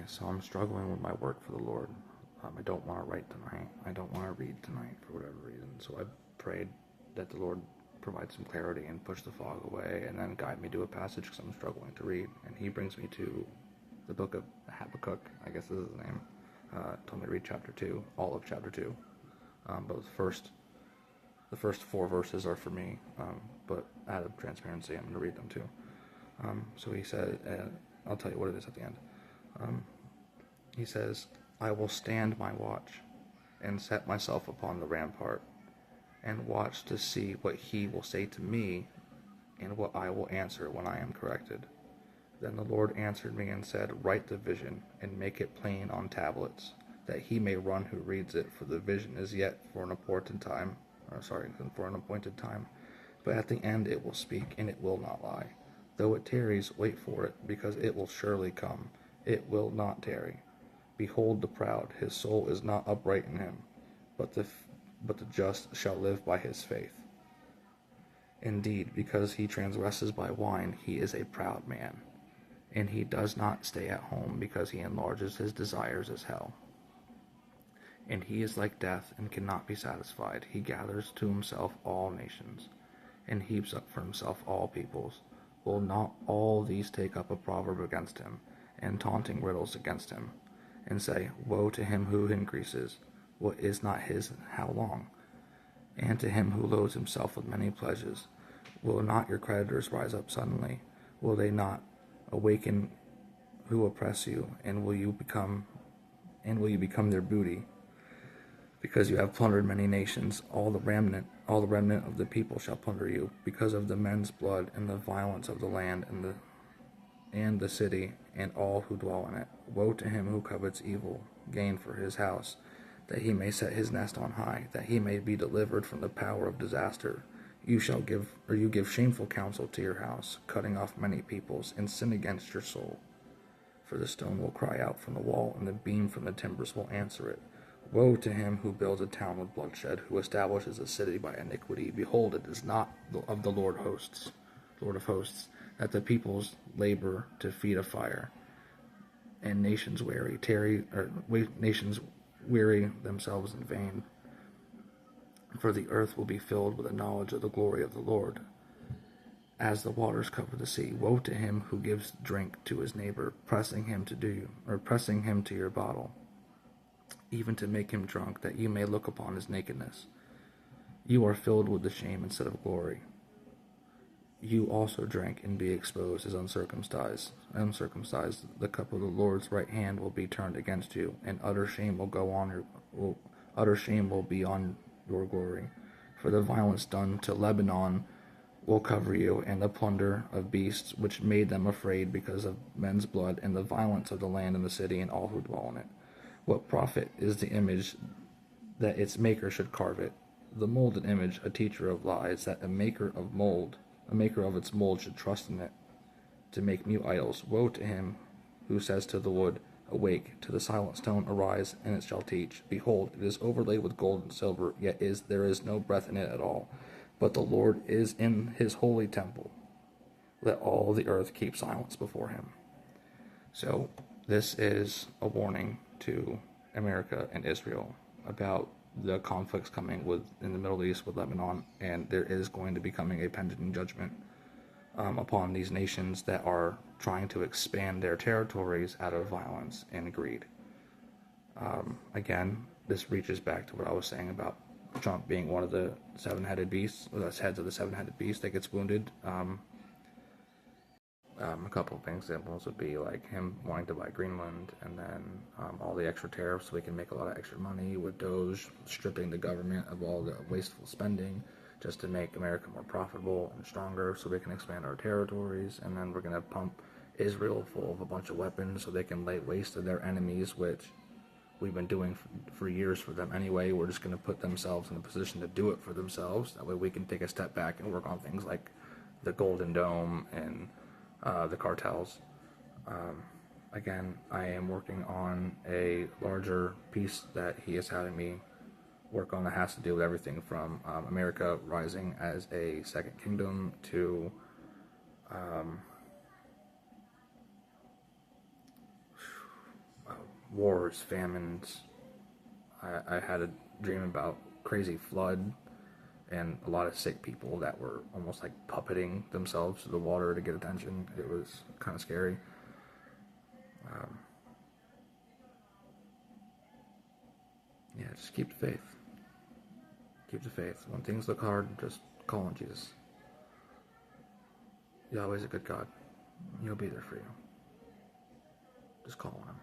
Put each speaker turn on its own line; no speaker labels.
so I'm struggling with my work for the Lord. I don't want to write tonight. I don't want to read tonight for whatever reason. So I prayed that the Lord provide some clarity and push the fog away, and then guide me to a passage because I'm struggling to read. And He brings me to the book of Habakkuk, I guess this is his name. Told me to read chapter 2, all of chapter 2. But the first 4 verses are for me, but out of transparency, I'm going to read them too. So he said, I'll tell you what it is at the end. He says, I will stand my watch and set myself upon the rampart and watch to see what He will say to me and what I will answer when I am corrected. Then the Lord answered me and said, write the vision and make it plain on tablets, that he may run who reads it, for the vision is yet for an appointed time. But at the end it will speak, and it will not lie. Though it tarries, wait for it, because it will surely come. It will not tarry. Behold the proud, his soul is not upright in him, but the just shall live by his faith. Indeed, because he transgresses by wine, he is a proud man, and he does not stay at home, because he enlarges his desires as hell. And he is like death, and cannot be satisfied. He gathers to himself all nations, and heaps up for himself all peoples. Will not all these take up a proverb against him, and taunting riddles against him, and say, woe to him who increases, what is not his, how long? And to him who loads himself with many pleasures, will not your creditors rise up suddenly? Will they not awaken who oppress you, and will you become their booty? Because you have plundered many nations, all the remnant of the people shall plunder you, because of the men's blood and the violence of the land and the city and all who dwell in it. Woe to him who covets evil gain for his house, that he may set his nest on high, that he may be delivered from the power of disaster. You give shameful counsel to your house, cutting off many peoples, and sin against your soul. For the stone will cry out from the wall, and the beam from the timbers will answer it. Woe to him who builds a town with bloodshed, who establishes a city by iniquity. Behold, it is not of the Lord of hosts, that the peoples labor to feed a fire, and nations weary themselves in vain. For the earth will be filled with the knowledge of the glory of the Lord, as the waters cover the sea. Woe to him who gives drink to his neighbor, pressing him to your bottle, even to make him drunk, that you may look upon his nakedness. You are filled with the shame instead of glory. You also drink and be exposed as uncircumcised. The cup of the Lord's right hand will be turned against you, and utter shame will be on your glory. For the violence done to Lebanon will cover you, and the plunder of beasts which made them afraid because of men's blood, and the violence of the land and the city and all who dwell in it. What profit is the image that its maker should carve it? The molded image, a teacher of lies, that a maker of its mold should trust in it to make mute idols. Woe to him who says to the wood, awake, to the silent stone, arise, and it shall teach. Behold, it is overlaid with gold and silver, yet there is no breath in it at all. But the Lord is in his holy temple. Let all the earth keep silence before him. So this is a warning to America and Israel about the conflicts coming in the Middle East with Lebanon, and there is going to be coming a pending judgment upon these nations that are trying to expand their territories out of violence and greed. Again, this reaches back to what I was saying about Trump being one of the seven-headed beasts, or the heads of the seven-headed beast that gets wounded. A couple of examples would be like him wanting to buy Greenland, and then all the extra tariffs so we can make a lot of extra money, with Doge stripping the government of all the wasteful spending just to make America more profitable and stronger so we can expand our territories. And then we're going to pump Israel full of a bunch of weapons so they can lay waste to their enemies, which we've been doing for years for them anyway. We're just going to put themselves in a position to do it for themselves. That way we can take a step back and work on things like the Golden Dome and the cartels. Again, I am working on a larger piece that he is having me work on that has to do with everything from America rising as a second kingdom to wars, famines. I had a dream about crazy flood and a lot of sick people that were almost like puppeting themselves to the water to get attention. It was kind of scary. Yeah, just keep the faith. Keep the faith. When things look hard, just call on Jesus. Yahweh's a good God. He'll be there for you. Just call on him.